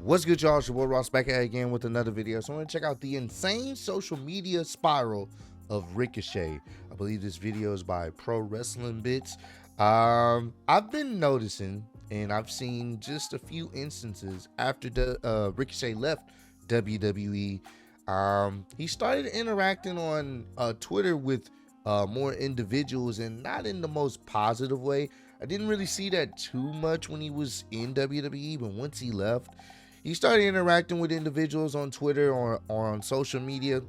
What's good, y'all? It's your boy Ross back at it again with another video. So I'm going to check out the insane social media spiral of Ricochet. I believe this video is by Pro Wrestling Bits. I've been noticing, and I've seen just a few instances after the Ricochet left WWE. He started interacting on Twitter with more individuals, and not in the most positive way. I didn't really see that too much when he was in WWE, but once he left, he started interacting with individuals on Twitter or on social media,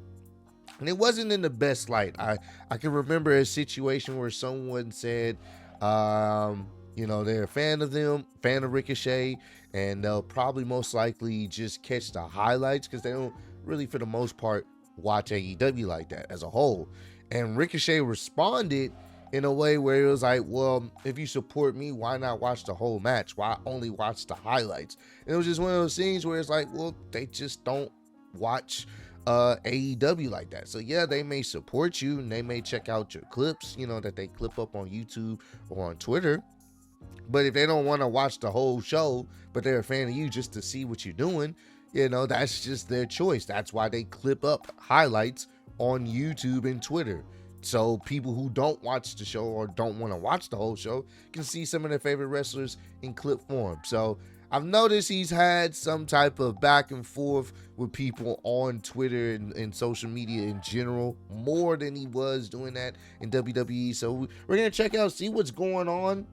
and it wasn't in the best light. I can remember a situation where someone said, you know, they're a fan of Ricochet, and they'll probably most likely just catch the highlights because they don't really, for the most part, watch AEW like that as a whole. And Ricochet responded in a way where it was like, well, if you support me, why not watch the whole match? Why only watch the highlights? And it was just one of those things where it's like, well, they just don't watch AEW like that. So yeah, they may support you and they may check out your clips, you know, that they clip up on YouTube or on Twitter. But if they don't want to watch the whole show, but they're a fan of you just to see what you're doing, you know, that's just their choice. That's why they clip up highlights on YouTube and Twitter. So people who don't watch the show or don't want to watch the whole show can see some of their favorite wrestlers in clip form. So I've noticed he's had some type of back and forth with people on Twitter and social media in general, more than he was doing that in WWE. So we're going to check out, see what's going on.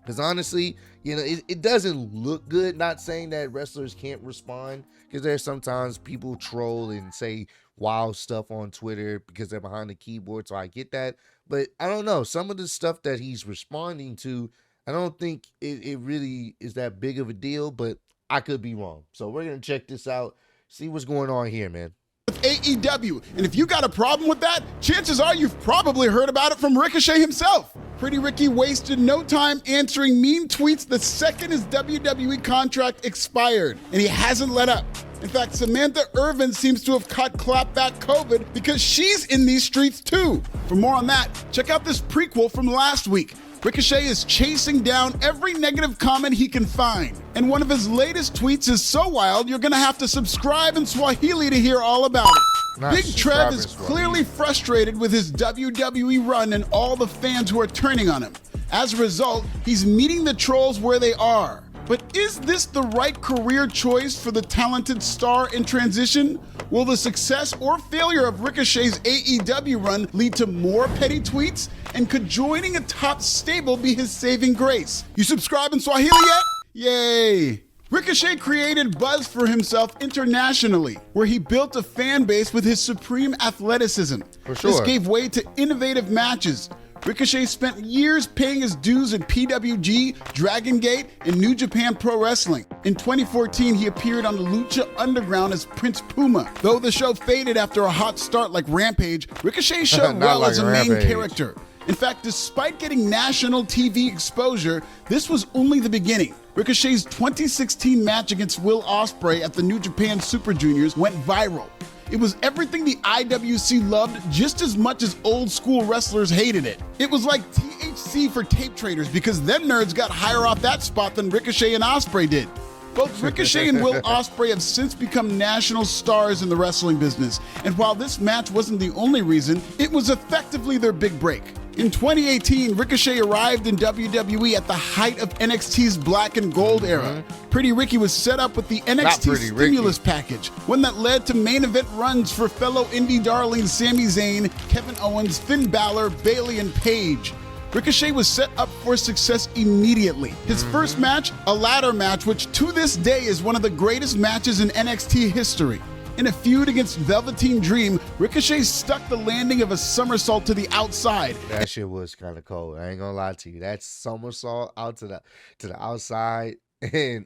Because honestly, you know, it doesn't look good. Not saying that wrestlers can't respond, because there's sometimes people troll and say wild stuff on Twitter because they're behind the keyboard. So I get that. But I don't know. Some of the stuff that he's responding to, I don't think it really is that big of a deal, but I could be wrong. So we're going to check this out, see what's going on here, man. AEW, and if you got a problem with that, chances are you've probably heard about it from Ricochet himself. Pretty Ricky wasted no time answering mean tweets the second his WWE contract expired, and he hasn't let up. In fact, Samantha Irvin seems to have caught clapback COVID because she's in these streets too. For more on that, check out this prequel from last week. Ricochet is chasing down every negative comment he can find. And one of his latest tweets is so wild, you're gonna have to subscribe in Swahili to hear all about it. Big Trev is clearly frustrated with his WWE run and all the fans who are turning on him. As a result, he's meeting the trolls where they are. But is this the right career choice for the talented star in transition? Will the success or failure of Ricochet's AEW run lead to more petty tweets? And could joining a top stable be his saving grace? You subscribe in Swahili yet? Yay! Ricochet created buzz for himself internationally, where he built a fan base with his supreme athleticism. For sure. This gave way to innovative matches. Ricochet spent years paying his dues in PWG, Dragon Gate, and New Japan Pro Wrestling. In 2014, he appeared on the Lucha Underground as Prince Puma. Though the show faded after a hot start like Rampage, Ricochet showed well like as a main character. In fact, despite getting national TV exposure, this was only the beginning. Ricochet's 2016 match against Will Ospreay at the New Japan Super Juniors went viral. It was everything the IWC loved just as much as old school wrestlers hated it. It was like THC for tape traders, because them nerds got higher off that spot than Ricochet and Ospreay did. Both Ricochet and Will Ospreay have since become national stars in the wrestling business, and while this match wasn't the only reason, it was effectively their big break. In 2018, Ricochet arrived in WWE at the height of NXT's Black and Gold era. Pretty Ricky was set up with the NXT Stimulus package, one that led to main event runs for fellow indie darlings Sami Zayn, Kevin Owens, Finn Balor, Bayley, and Paige. Ricochet was set up for success immediately. His first match, a ladder match, which to this day is one of the greatest matches in NXT history. In a feud against Velveteen Dream, Ricochet stuck the landing of a somersault to the outside. That shit was kind of cold. I ain't gonna lie to you. That somersault out to the outside, and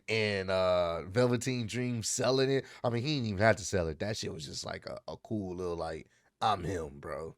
Velveteen Dream selling it. I mean, he didn't even have to sell it. That shit was just like a cool little, like, I'm him, bro.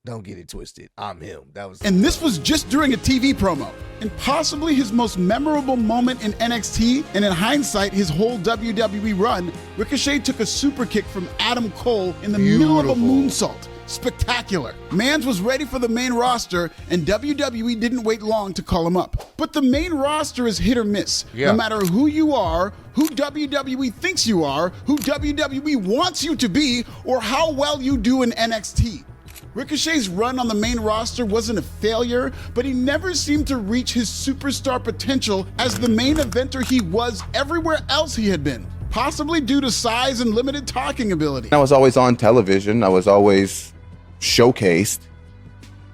Don't get it twisted. I'm him. And this was just during a TV promo. And possibly his most memorable moment in NXT, and in hindsight, his whole WWE run, Ricochet took a super kick from Adam Cole in the middle of a moonsault, spectacular. Mans was ready for the main roster, and WWE didn't wait long to call him up. But the main roster is hit or miss. No matter who you are, who WWE thinks you are, who WWE wants you to be, or how well you do in NXT. Ricochet's run on the main roster wasn't a failure, but he never seemed to reach his superstar potential as the main eventer he was everywhere else he had been, possibly due to size and limited talking ability. I was always on television. I was always showcased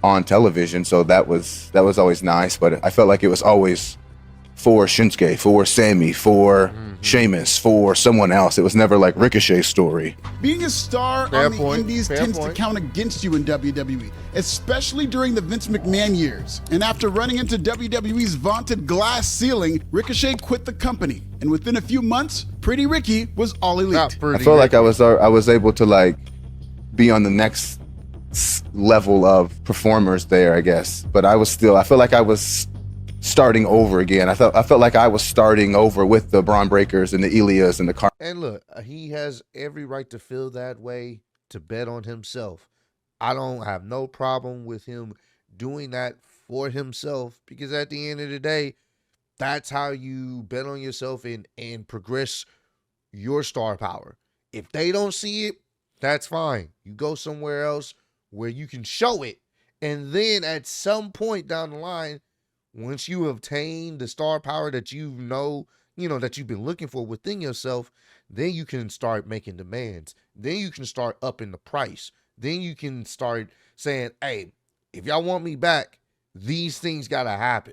on television, so that was always nice, but I felt like it was always for Shinsuke, for Sammy, for Sheamus, for someone else. It was never like Ricochet's story. Being a star on the indies tends to count against you in WWE, especially during the Vince McMahon years. And after running into WWE's vaunted glass ceiling, Ricochet quit the company. And within a few months, Pretty Ricky was all elite. I felt like I was able to like be on the next level of performers there, I guess. But I felt like I was starting over again. I felt like I was starting over with the Braun Breakers and the Ilias and the Car. And look, he has every right to feel that way, to bet on himself. I don't have no problem with him doing that for himself, because at the end of the day, that's how you bet on yourself and progress your star power. If they don't see it, that's fine. You go somewhere else where you can show it. And then at some point down the line, once you obtain the star power that that you've been looking for within yourself, then you can start making demands. Then you can start upping the price. Then you can start saying, hey, if y'all want me back, these things got to happen.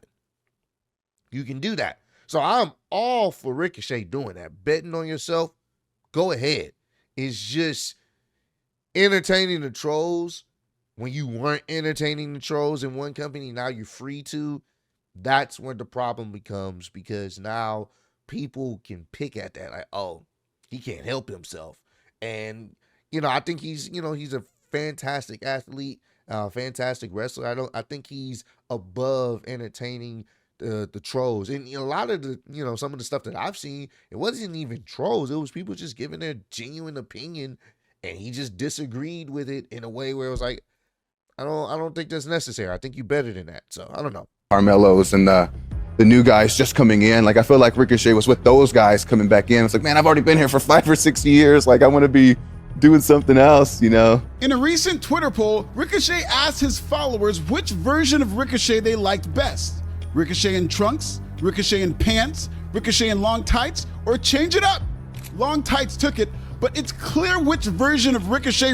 You can do that. So I'm all for Ricochet doing that. Betting on yourself, go ahead. It's just entertaining the trolls. When you weren't entertaining the trolls in one company, now you're free to. That's when the problem becomes, because now people can pick at that. Like, oh, he can't help himself. And, I think he's a fantastic athlete, fantastic wrestler. I think he's above entertaining the trolls. And a lot of the, some of the stuff that I've seen, it wasn't even trolls. It was people just giving their genuine opinion, and he just disagreed with it in a way where it was like, I don't think that's necessary. I think you're better than that. So I don't know. Carmelos and the new guys just coming in. Like, I feel like Ricochet was with those guys coming back in. It's like, man, I've already been here for 5 or 6 years. Like, I want to be doing something else, In a recent Twitter poll, Ricochet asked his followers which version of Ricochet they liked best. Ricochet in trunks, Ricochet in pants, Ricochet in long tights, or change it up. Long tights took it, but it's clear which version of Ricochet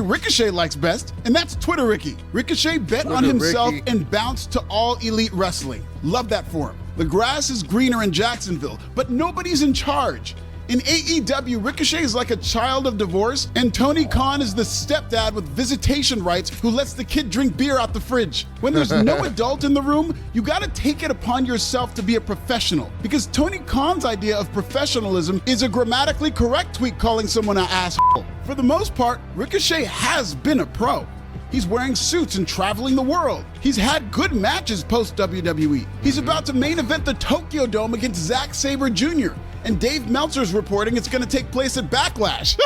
likes best, and that's Twitter Ricky. Ricochet bet on himself and bounced to All Elite Wrestling. Love that for him. The grass is greener in Jacksonville, but nobody's in charge. In AEW, Ricochet is like a child of divorce, and Tony Khan is the stepdad with visitation rights who lets the kid drink beer out the fridge. When there's no adult in the room, you gotta take it upon yourself to be a professional, because Tony Khan's idea of professionalism is a grammatically correct tweet calling someone an asshole. For the most part, Ricochet has been a pro. He's wearing suits and traveling the world. He's had good matches post-WWE. He's about to main event the Tokyo Dome against Zack Sabre Jr., and Dave Meltzer's reporting it's going to take place at Backlash.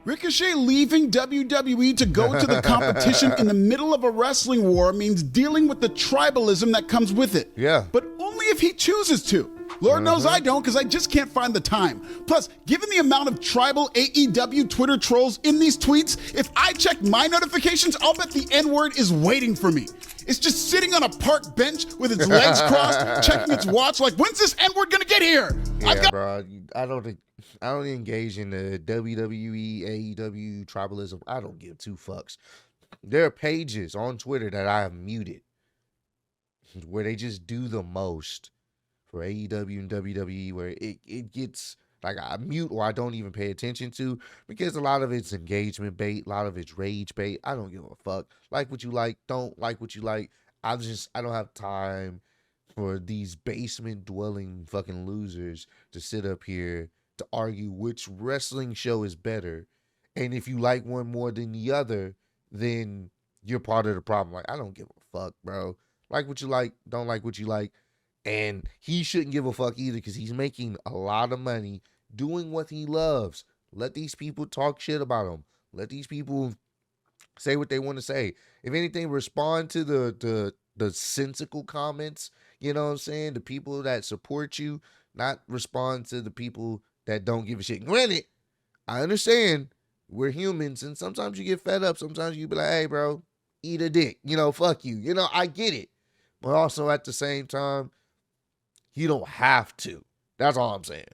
Ricochet leaving WWE to go to the competition in the middle of a wrestling war means dealing with the tribalism that comes with it. Yeah. But only if he chooses to. Lord knows I don't, because I just can't find the time. Plus, given the amount of tribal AEW Twitter trolls in these tweets, if I check my notifications, I'll bet the N-word is waiting for me. It's just sitting on a park bench with its legs crossed, checking its watch like, when's this N-word gonna get here? Yeah, bro. I don't engage in the WWE, AEW tribalism. I don't give two fucks. There are pages on Twitter that I have muted where they just do the most for AEW and WWE, where it gets like I mute or I don't even pay attention to, because a lot of it's engagement bait, a lot of it's rage bait. I don't give a fuck. Like what you like, don't like what you like. I don't have time for these basement dwelling fucking losers to sit up here to argue which wrestling show is better. And if you like one more than the other, then you're part of the problem. Like, I don't give a fuck, bro. Like what you like, don't like what you like. And he shouldn't give a fuck either, because he's making a lot of money doing what he loves. Let these people talk shit about him. Let these people Say what they want to say. If anything, respond to the sensical comments. You know what I'm saying? The people that support you, not respond to the people that don't give a shit. Granted, I understand we're humans, and sometimes you get fed up. Sometimes you be like, "Hey, bro, eat a dick." Fuck you. I get it, but also at the same time, you don't have to. That's all I'm saying.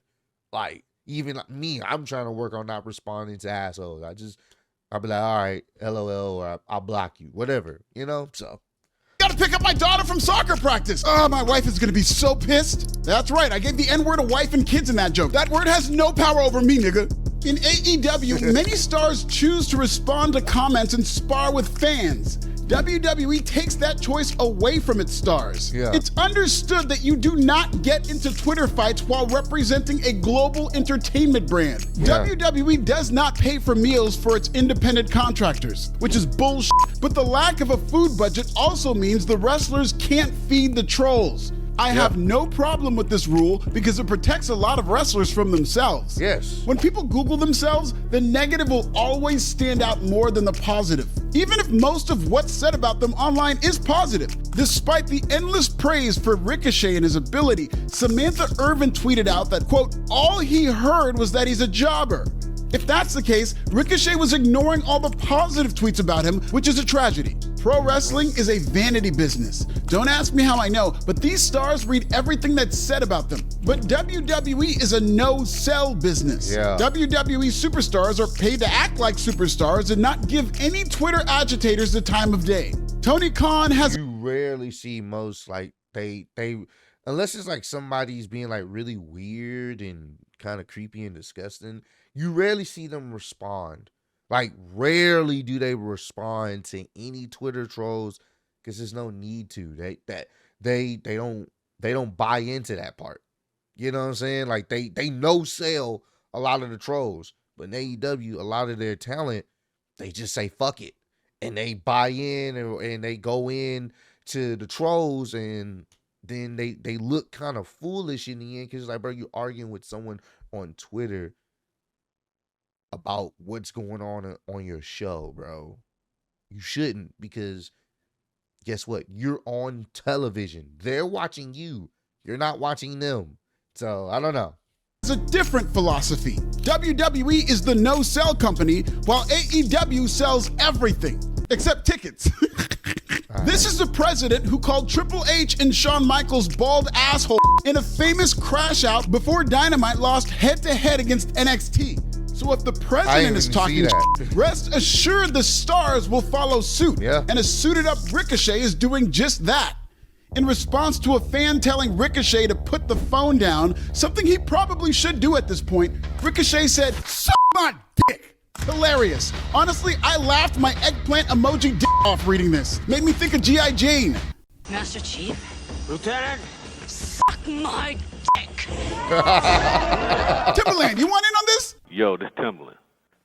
Like, even me, I'm trying to work on not responding to assholes. I'll be like, all right, LOL, or I'll block you, whatever, so. Gotta pick up my daughter from soccer practice. Oh, my wife is gonna be so pissed. That's right, I gave the N-word to wife and kids in that joke. That word has no power over me, nigga. In AEW, many stars choose to respond to comments and spar with fans. WWE takes that choice away from its stars. Yeah. It's understood that you do not get into Twitter fights while representing a global entertainment brand. Yeah. WWE does not pay for meals for its independent contractors, which is bullshit. But the lack of a food budget also means the wrestlers can't feed the trolls. I have no problem with this rule because it protects a lot of wrestlers from themselves. Yes. When people Google themselves, the negative will always stand out more than the positive, even if most of what's said about them online is positive. Despite the endless praise for Ricochet and his ability, Samantha Irvin tweeted out that, quote, all he heard was that he's a jobber. If that's the case, Ricochet was ignoring all the positive tweets about him, which is a tragedy. Pro wrestling is a vanity business. Don't ask me how I know, but these stars read everything that's said about them. But WWE is a no-sell business. Yeah. WWE superstars are paid to act like superstars and not give any Twitter agitators the time of day. Tony Khan has... You rarely see most, like, they unless it's like somebody's being like really weird and kind of creepy and disgusting, you rarely see them respond. Like, rarely do they respond to any Twitter trolls because there's no need to. They don't buy into that part. You know what I'm saying? Like, they no sell a lot of the trolls, but in AEW, a lot of their talent, they just say fuck it, and they buy in and they go in to the trolls, and then they look kind of foolish in the end because it's like, bro, you're arguing with someone on Twitter about what's going on your show, bro. You shouldn't, because guess what? You're on television. They're watching you. You're not watching them. So, I don't know. It's a different philosophy. WWE is the no-sell company, while AEW sells everything, except tickets. This is the president who called Triple H and Shawn Michaels bald asshole in a famous crash out before Dynamite lost head-to-head against NXT. So if the president is talking shit, rest assured the stars will follow suit. Yeah. And a suited up Ricochet is doing just that. In response to a fan telling Ricochet to put the phone down, something he probably should do at this point, Ricochet said, "Suck my dick." Hilarious. Honestly, I laughed my eggplant emoji dick off reading this. Made me think of G.I. Jane. Master Chief? Lieutenant? Suck my dick. Timberland, you want in on this? Yo, this Timberland.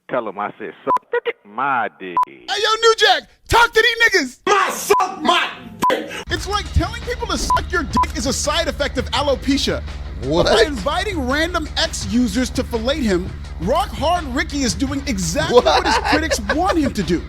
Tell him I said suck my dick. Hey, yo, New Jack, talk to these niggas. Suck my dick. It's like telling people to suck your dick is a side effect of alopecia. What? By inviting random ex-users to fillet him, Rock Hard Ricky is doing exactly what his critics want him to do.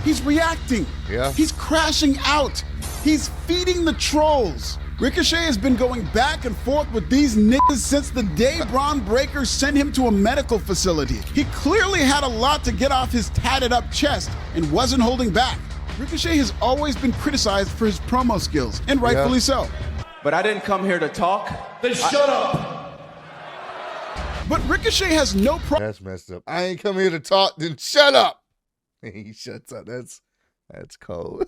He's reacting. Yeah. He's crashing out. He's feeding the trolls. Ricochet has been going back and forth with these niggas since the day Braun Breaker sent him to a medical facility. He clearly had a lot to get off his tatted up chest and wasn't holding back. Ricochet has always been criticized for his promo skills, and rightfully so. But I didn't come here to talk. Then shut up. But Ricochet has no problem. That's messed up. I ain't come here to talk, then shut up. He shuts up. That's cold.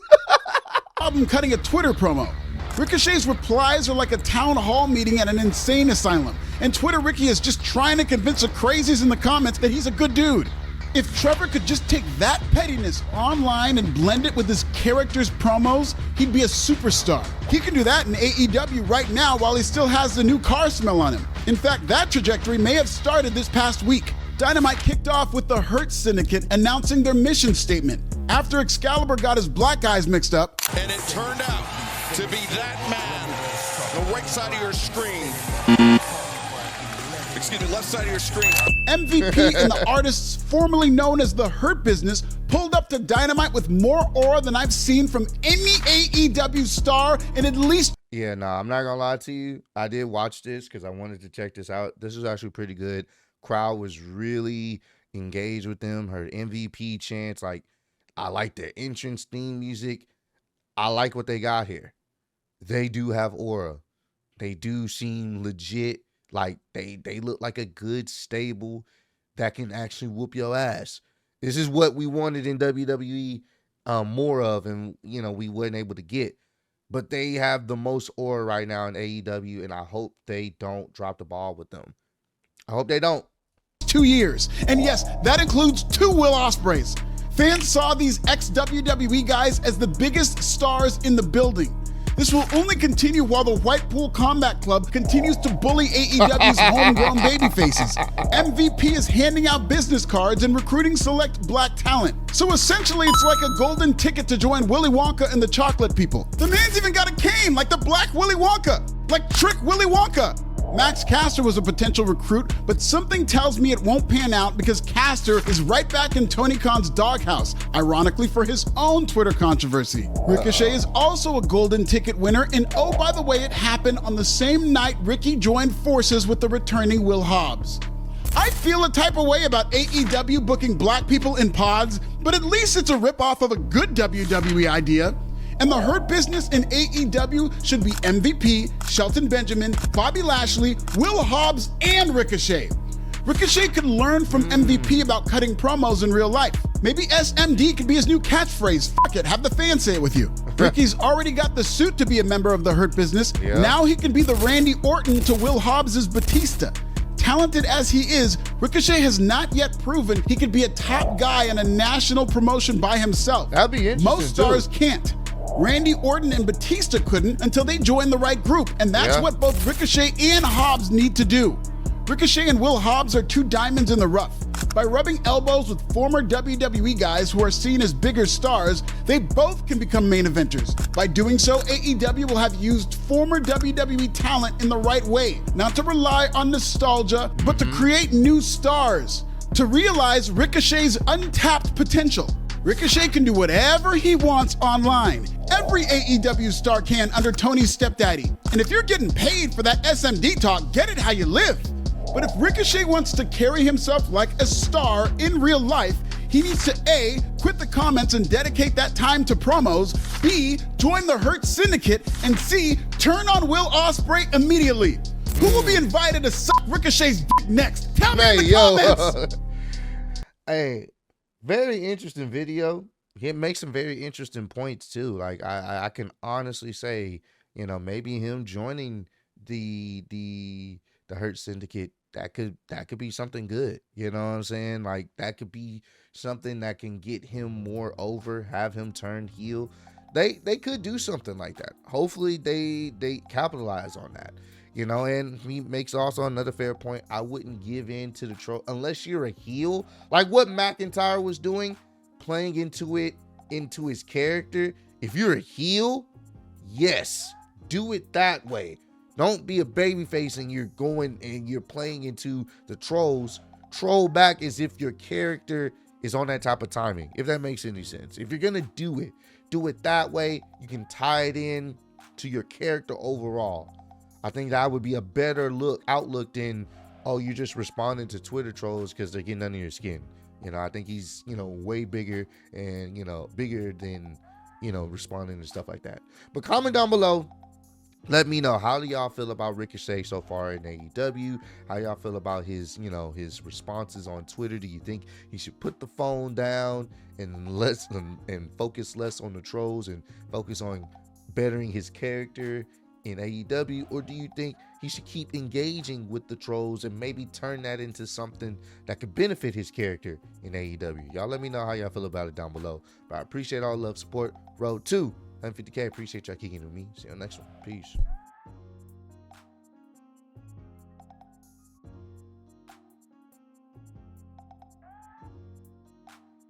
Problem cutting a Twitter promo. Ricochet's replies are like a town hall meeting at an insane asylum, and Twitter Ricky is just trying to convince the crazies in the comments that he's a good dude. If Trevor could just take that pettiness online and blend it with his character's promos, he'd be a superstar. He can do that in AEW right now while he still has the new car smell on him. In fact, that trajectory may have started this past week. Dynamite kicked off with the Hurt Syndicate announcing their mission statement after Excalibur got his black eyes mixed up. And it turned out to be that man, the right side of your screen. excuse me, left side of your screen. MVP and the artists formerly known as the Hurt Business pulled up to Dynamite with more aura than I've seen from any AEW star in at least. Yeah, no, I'm not gonna lie to you. I did watch this because I wanted to check this out. This is actually pretty good. Crowd was really engaged with them. Heard MVP chants. Like, I like their entrance theme music. I like what they got here. They do have aura. They do seem legit. Like, they look like a good stable that can actually whoop your ass. This is what we wanted in WWE more of, and we weren't able to get. But they have the most aura right now in AEW, and I hope they don't drop the ball with them. I hope they don't. 2 years. And yes, that includes 2 Will Ospreys. Fans saw these ex-WWE guys as the biggest stars in the building. This will only continue while the Whitepool Combat Club continues to bully AEW's homegrown babyfaces. MVP is handing out business cards and recruiting select black talent. So essentially, it's like a golden ticket to join Willy Wonka and the Chocolate People. The man's even got a cane, like the Black Willy Wonka, like Trick Willy Wonka. Max Caster was a potential recruit, but something tells me it won't pan out because Caster is right back in Tony Khan's doghouse, ironically for his own Twitter controversy. Ricochet is also a golden ticket winner, and oh, by the way, it happened on the same night Ricky joined forces with the returning Will Hobbs. I feel a type of way about AEW booking black people in pods, but at least it's a ripoff of a good WWE idea. And the Hurt Business in AEW should be MVP, Shelton Benjamin, Bobby Lashley, Will Hobbs, and Ricochet. Ricochet could learn from MVP about cutting promos in real life. Maybe SMD could be his new catchphrase. Fuck it, have the fans say it with you. Ricky's already got the suit to be a member of the Hurt Business. Yeah. Now he can be the Randy Orton to Will Hobbs' Batista. Talented as he is, Ricochet has not yet proven he could be a top guy in a national promotion by himself. That'd be interesting. Most stars can't. Randy Orton and Batista couldn't until they joined the right group, and that's what both Ricochet and Hobbs need to do. Ricochet and Will Hobbs are 2 diamonds in the rough. By rubbing elbows with former WWE guys who are seen as bigger stars, they both can become main eventers. By doing so, AEW will have used former WWE talent in the right way, not to rely on nostalgia, but to create new stars, to realize Ricochet's untapped potential. Ricochet can do whatever he wants online. Every AEW star can under Tony's stepdaddy. And if you're getting paid for that SMD talk, get it how you live. But if Ricochet wants to carry himself like a star in real life, he needs to A, quit the comments and dedicate that time to promos, B, join the Hurt Syndicate, and C, turn on Will Ospreay immediately. Who will be invited to suck Ricochet's dick next? Tell me in the comments. Hey, very interesting video. It makes some very interesting points too. Like I can honestly say, maybe him joining the Hurt Syndicate, that could be something good. You know what I'm saying? Like that could be something that can get him more over, have him turn heel. They could do something like that. Hopefully they capitalize on that. And he makes also another fair point. I wouldn't give in to the troll unless you're a heel, like what McIntyre was doing, playing into his character. If you're a heel, yes, do it that way. Don't be a babyface and you're going and you're playing into the trolls. Troll back as if your character is on that type of timing, if that makes any sense. If you're gonna do it that way. You can tie it in to your character overall. I think that would be a better outlook than, oh, you're just responding to Twitter trolls because they're getting under your skin. I think he's, way bigger and, bigger than, responding to stuff like that. But comment down below. Let me know, how do y'all feel about Ricochet so far in AEW? How y'all feel about his, his responses on Twitter? Do you think he should put the phone down and focus less on the trolls and focus on bettering his character in AEW, or do you think he should keep engaging with the trolls and maybe turn that into something that could benefit his character in AEW? Y'all let me know how y'all feel about it down below. But I appreciate all love, support. Road to 150K. Appreciate y'all kicking with me. See you on the next one. Peace.